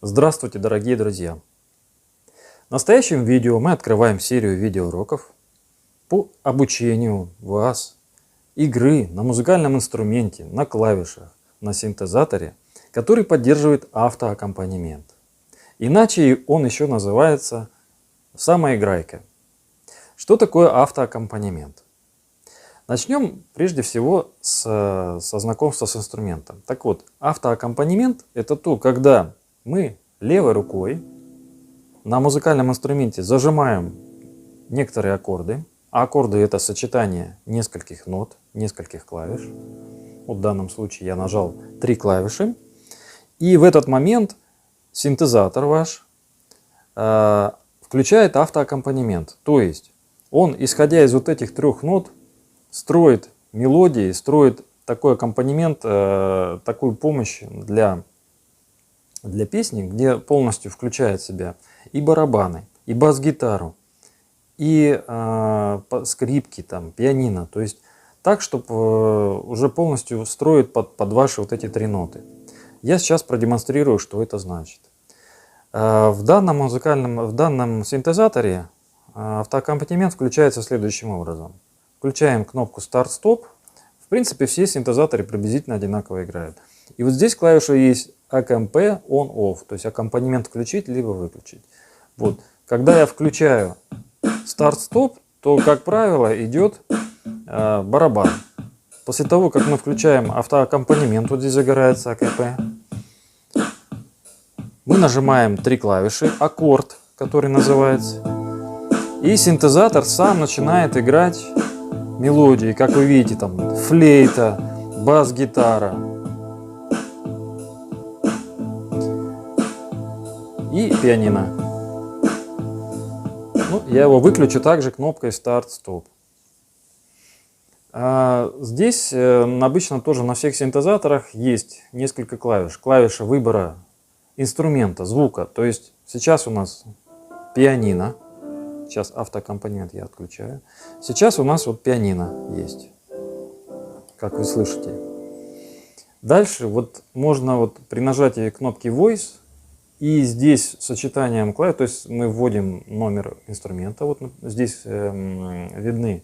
Здравствуйте, дорогие друзья! В настоящем видео мы открываем серию видеоуроков по обучению вас игры на музыкальном инструменте, на клавишах, на синтезаторе, который поддерживает автоаккомпанемент. Иначе он еще называется самоиграйка. Что такое автоаккомпанемент? Начнем прежде всего со знакомства с инструментом. Так вот, автоаккомпанемент – это то, когда мы левой рукой на музыкальном инструменте зажимаем некоторые аккорды. А аккорды – это сочетание нескольких нот, нескольких клавиш. Вот в данном случае я нажал 3 клавиши. И в этот момент синтезатор ваш включает автоаккомпанемент. То есть он, исходя из вот этих 3 нот, строит мелодии, строит такой аккомпанемент, такую помощь для песни, где полностью включает в себя и барабаны, и бас-гитару, и скрипки, там, пианино. То есть так, чтобы уже полностью строит под ваши вот эти 3 ноты. Я сейчас продемонстрирую, что это значит. В данном синтезаторе автоаккомпанемент включается следующим образом. Включаем кнопку старт-стоп. В принципе, все синтезаторы приблизительно одинаково играют. И вот здесь клавиша есть AKMP on-off, то есть аккомпанемент включить либо выключить. Вот. Когда я включаю старт-стоп, то, как правило, идет барабан. После того, как мы включаем автоаккомпанемент, вот здесь загорается AKP, мы нажимаем 3 клавиши, аккорд, который называется, и синтезатор сам начинает играть мелодии, как вы видите, там флейта, бас-гитара и пианино. Ну, я его выключу также кнопкой старт-стоп. Здесь обычно тоже на всех синтезаторах есть несколько клавиш. Клавиша выбора инструмента, звука. То есть сейчас у нас пианино. Сейчас автоаккомпанемент я отключаю. Сейчас у нас вот пианино есть, как вы слышите. Дальше вот можно вот при нажатии кнопки Voice и здесь сочетанием клавиш, то есть мы вводим номер инструмента. Вот здесь видны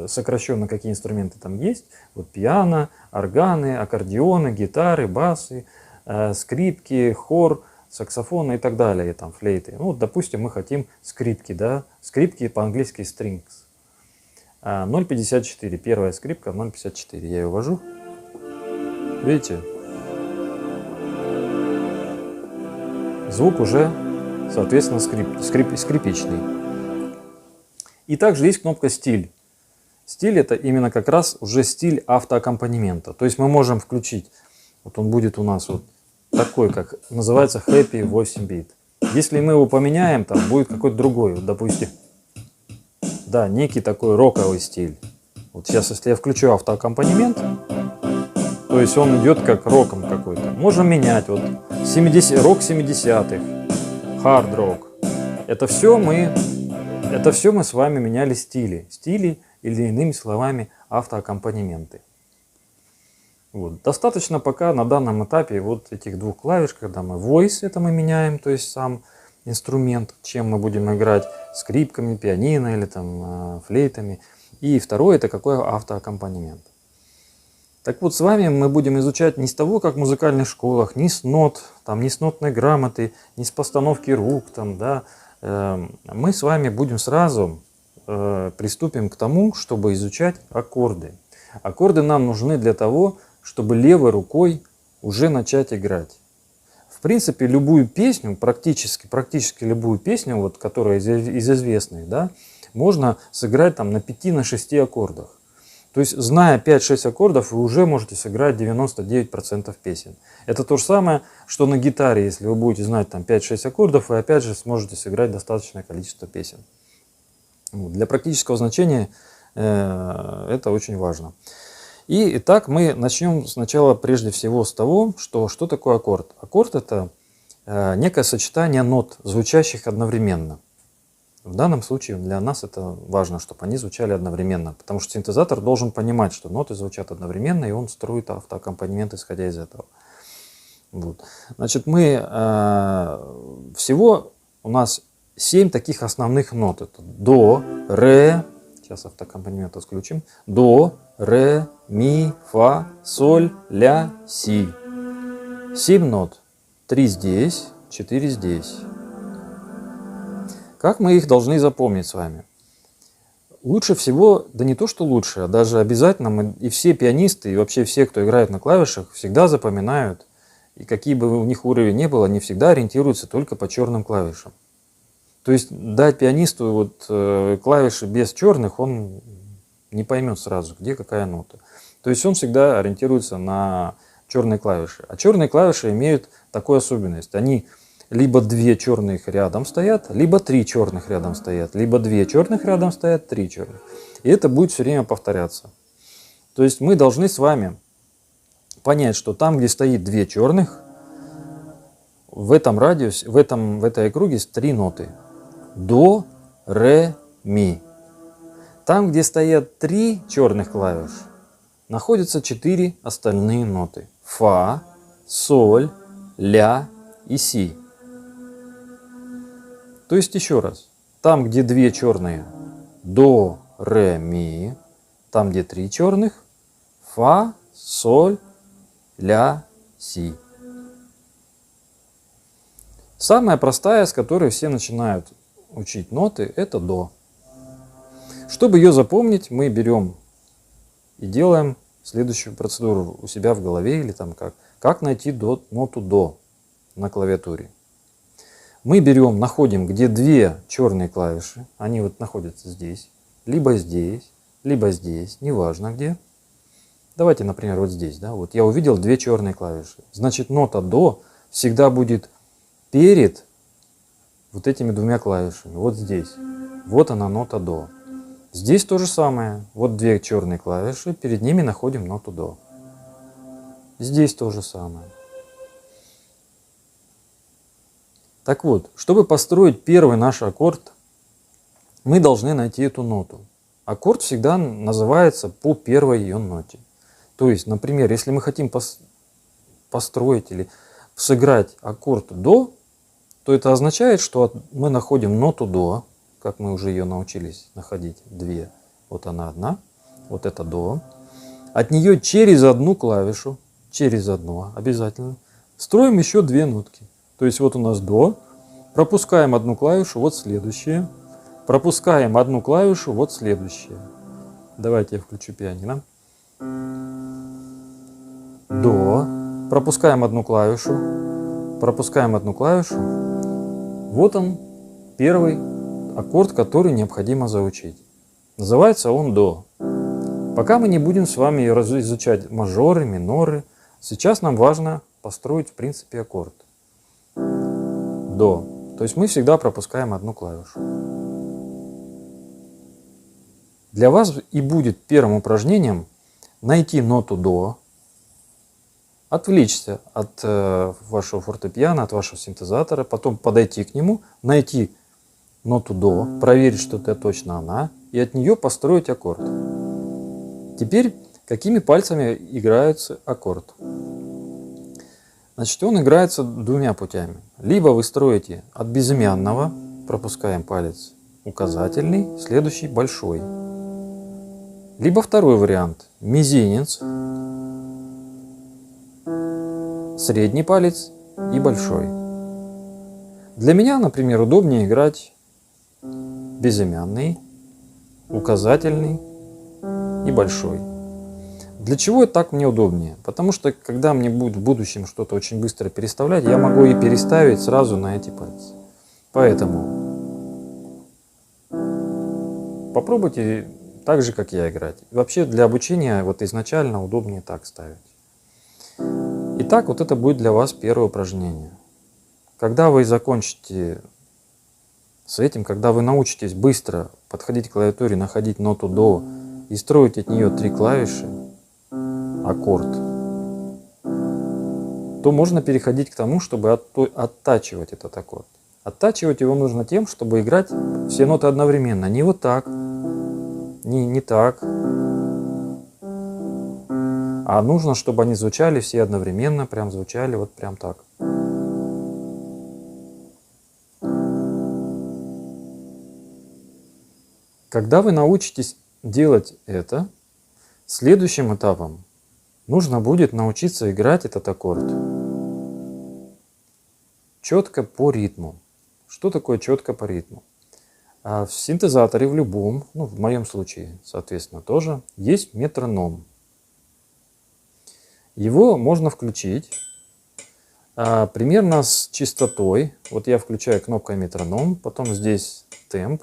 сокращенно какие инструменты там есть. Вот пиано, органы, аккордеоны, гитары, басы, скрипки, хор, саксофоны и так далее, там флейты. Ну, вот, допустим, мы хотим скрипки, да, скрипки по-английски strings. 0,54, первая скрипка 0,54, я ее ввожу. Видите? Звук уже, соответственно, скрипичный. И также есть кнопка стиль. Стиль — это именно как раз уже стиль автоаккомпанемента. То есть мы можем включить, вот он будет у нас вот такой, как называется Happy 8-bit. Если мы его поменяем, там будет какой-то другой, вот, допустим, да, некий такой роковый стиль. Вот сейчас, если я включу автоаккомпанемент, то есть он идет как роком какой-то. Можем менять, вот рок 70-х, хард-рок. Это все мы с вами меняли стили или иными словами автоаккомпанементы. Вот. Достаточно пока на данном этапе вот этих 2 клавиш, когда мы voice, это мы меняем, то есть сам инструмент, чем мы будем играть, скрипками, пианино или там флейтами. И второе — это какой автоаккомпанемент. Так вот, с вами мы будем изучать не с того, как в музыкальных школах, не с нот, там, не с нотной грамоты, не с постановки рук, там, да. Мы с вами будем сразу приступим к тому, чтобы изучать аккорды. Аккорды нам нужны для того, чтобы левой рукой уже начать играть. В принципе, любую песню, практически любую песню, вот, которая из известных, да, можно сыграть там на 5-6 аккордах. То есть, зная 5-6 аккордов, вы уже можете сыграть 99% песен. Это то же самое, что на гитаре, если вы будете знать там 5-6 аккордов, вы опять же сможете сыграть достаточное количество песен. Вот. Для практического значения это очень важно. Итак, мы начнем сначала прежде всего с того, что такое аккорд. Аккорд — это некое сочетание нот, звучащих одновременно. В данном случае для нас это важно, чтобы они звучали одновременно, потому что синтезатор должен понимать, что ноты звучат одновременно, и он строит автоаккомпанемент, исходя из этого. Вот. Значит, мы всего у нас 7 таких основных нот. Это до, ре, сейчас автоаккомпанемент отключим, до, ре, ми, фа, соль, ля, си. 7 нот. 3 здесь, 4 здесь. Как мы их должны запомнить с вами? Лучше всего, да не то что лучше, а даже обязательно мы, и все пианисты, и вообще все, кто играет на клавишах, всегда запоминают, и какие бы у них уровень ни был, они всегда ориентируются только по черным клавишам. То есть дать пианисту вот клавиши без черных, он не поймет сразу, где какая нота. То есть он всегда ориентируется на черные клавиши. А черные клавиши имеют такую особенность. Они либо 2 черных рядом стоят, либо 3 черных рядом стоят, либо 2 черных рядом стоят, 3 черных. И это будет все время повторяться. То есть мы должны с вами понять, что там, где стоит 2 черных, в этом радиусе, в этой округе 3 ноты. До, ре, ми. Там, где стоят 3 черных клавиш, находятся 4 остальные ноты. Фа, соль, ля и си. То есть еще раз. Там, где 2 черные, до, ре, ми. Там, где 3 черных, фа, соль, ля, си. Самая простая, с которой все начинают учить ноты, это до. Чтобы ее запомнить, мы берем и делаем следующую процедуру у себя в голове или там как. Как найти ноту до на клавиатуре. Мы берем, находим, где 2 черные клавиши, они вот находятся здесь, либо здесь, неважно где. Давайте, например, вот здесь, да, вот я увидел 2 черные клавиши. Значит, нота до всегда будет перед вот этими 2 клавишами, вот здесь. Вот она, нота до. Здесь то же самое. Вот 2 черные клавиши, перед ними находим ноту до. Здесь то же самое. Так вот, чтобы построить первый наш аккорд, мы должны найти эту ноту. Аккорд всегда называется по первой ее ноте. То есть, например, если мы хотим построить или сыграть аккорд до, то это означает, что мы находим ноту до, как мы уже ее научились находить, 2. Вот она одна, вот это до. От нее через одну клавишу, через одну обязательно, строим еще 2 нотки. То есть вот у нас до, пропускаем одну клавишу, вот следующее, пропускаем одну клавишу, вот следующее. Давайте я включу пианино. До, пропускаем одну клавишу, вот он, первый аккорд, который необходимо заучить. Называется он до. Пока мы не будем с вами изучать мажоры, миноры, сейчас нам важно построить в принципе аккорд. До. То есть мы всегда пропускаем одну клавишу. Для вас и будет первым упражнением найти ноту до, отвлечься от вашего фортепиано, от вашего синтезатора, потом подойти к нему, найти ноту до, проверить, что это точно она, и от нее построить аккорд. Теперь, какими пальцами играется аккорд? Значит, он играется 2 путями. Либо вы строите от безымянного, пропускаем палец указательный, следующий большой. Либо второй вариант, мизинец, средний палец и большой. Для меня, например, удобнее играть безымянный, указательный и большой. Для чего это так мне удобнее? Потому что, когда мне будет в будущем что-то очень быстро переставлять, я могу и переставить сразу на эти пальцы. Поэтому попробуйте так же, как я, играть. Вообще для обучения вот изначально удобнее так ставить. Итак, вот это будет для вас первое упражнение. Когда вы закончите с этим, когда вы научитесь быстро подходить к клавиатуре, находить ноту до и строить от нее 3 клавиши, аккорд, то можно переходить к тому, чтобы оттачивать этот аккорд. Оттачивать его нужно тем, чтобы играть все ноты одновременно. Не вот так, не так, А нужно, чтобы они звучали все одновременно, прям звучали вот прям так. Когда вы научитесь делать это, следующим этапом нужно будет научиться играть этот аккорд четко по ритму. Что такое четко по ритму? В синтезаторе, в любом, ну, в моем случае, соответственно, тоже, есть метроном. Его можно включить примерно с частотой. Вот я включаю кнопкой метроном, потом здесь темп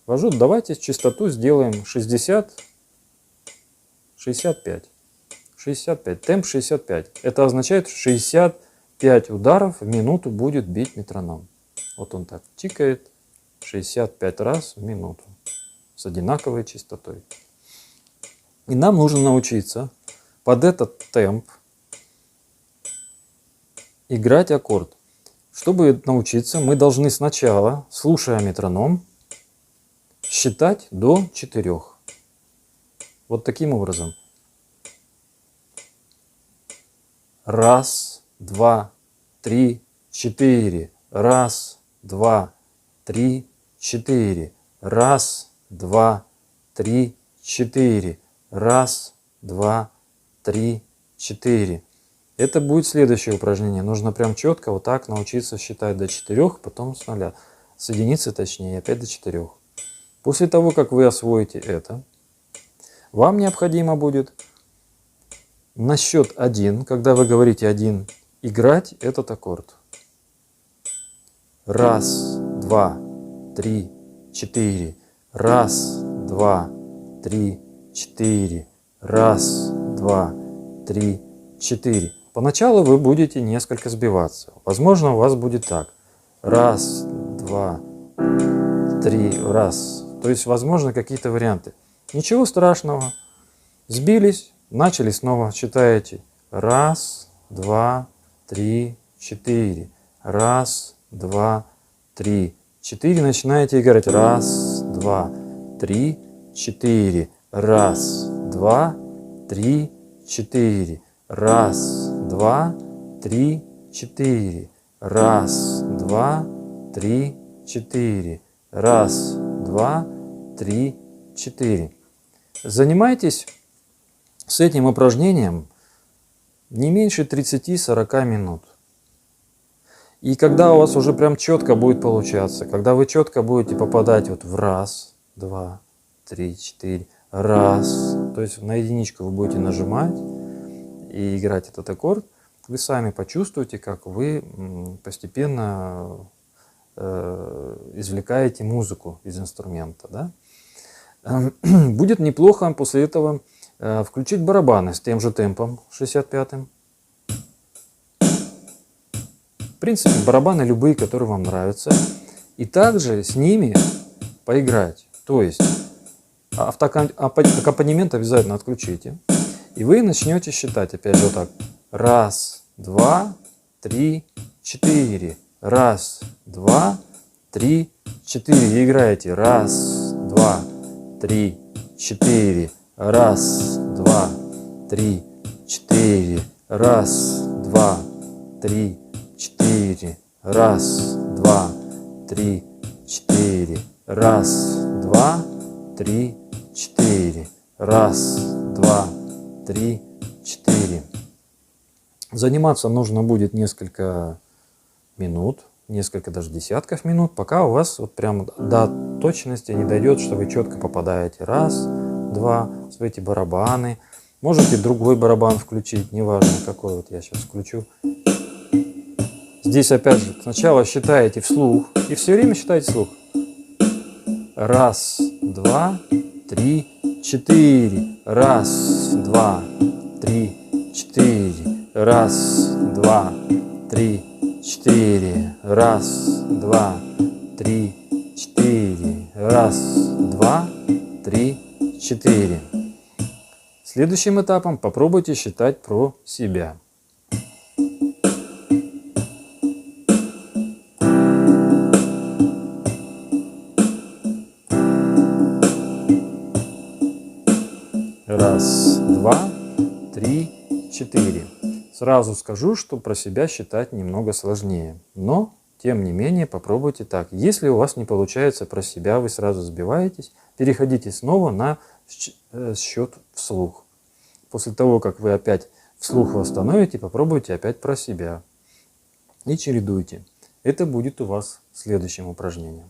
ввожу. Давайте частоту сделаем 60, 65. 65, темп 65. Это означает, что 65 ударов в минуту будет бить метроном. Вот он так тикает 65 раз в минуту с одинаковой частотой. И нам нужно научиться под этот темп играть аккорд. Чтобы научиться, мы должны сначала, слушая метроном, считать до 4. Вот таким образом. 1, 2, 3, 4. 1, 2, 3, 4. 1, 2, 3, 4. 1, 2, 3, 4. Это будет следующее упражнение. Нужно прям четко вот так научиться считать до 4, потом с 0. С единицы точнее, опять до 4. После того, как вы освоите это, вам необходимо будет на счет 1, когда вы говорите 1, играть этот аккорд. 1, 2, 3, 4. 1, 2, 3, 4. 1, 2, 3, 4. Поначалу вы будете несколько сбиваться. Возможно, у вас будет так. 1, 2, 3, раз. То есть, возможно, какие-то варианты. Ничего страшного. Сбились, начали снова, считаете. 1, 2, 3, 4. 1, 2, 3, 4. Начинаете играть. 1, 2, 3, 4. 1, 2, 3, 4. 1, 2, 3, 4. 1, 2, 3, 4. 1, 2, 3, 4. Занимайтесь с этим упражнением не меньше 30-40 минут. И когда у вас уже прям четко будет получаться, когда вы четко будете попадать вот в 1, 2, 3, 4, 1, то есть на единичку вы будете нажимать и играть этот аккорд, вы сами почувствуете, как вы постепенно извлекаете музыку из инструмента. Да? Будет неплохо после этого включить барабаны с тем же темпом 65-м. В принципе, барабаны любые, которые вам нравятся. И также с ними поиграть. То есть аккомпанемент обязательно отключите. И вы начнете считать опять же вот так. 1, 2, 3, 4. 1, 2, 3, 4. И играете. 1, 2, 3, 4. 1, 2, 3, 4. 1, 2, 3, 4. 1, 2, 3, 4. 1, 2, 3, 4. 1, 2, 3, 4. Заниматься нужно будет несколько минут, несколько даже десятков минут, пока у вас вот прям до точности не дойдет, что вы четко попадаете. 1, 2, в эти барабаны. Можете другой барабан включить, неважно какой. Вот я сейчас включу. Здесь опять же сначала считаете вслух и все время считаете вслух. 1, 2, 3, 4. 1, 2, 3, 4. 1, 2, 3, 4. 1, 2, 3, 4. 1, 2, 3, 4. Следующим этапом попробуйте считать про себя. Раз, два, три, Сразу скажу, что про себя считать немного сложнее. Но, тем не менее, попробуйте так. Если у вас не получается про себя, вы сразу сбиваетесь, переходите снова на счет вслух. После того, как вы опять вслух восстановите, попробуйте опять про себя. И чередуйте. Это будет у вас следующим упражнением.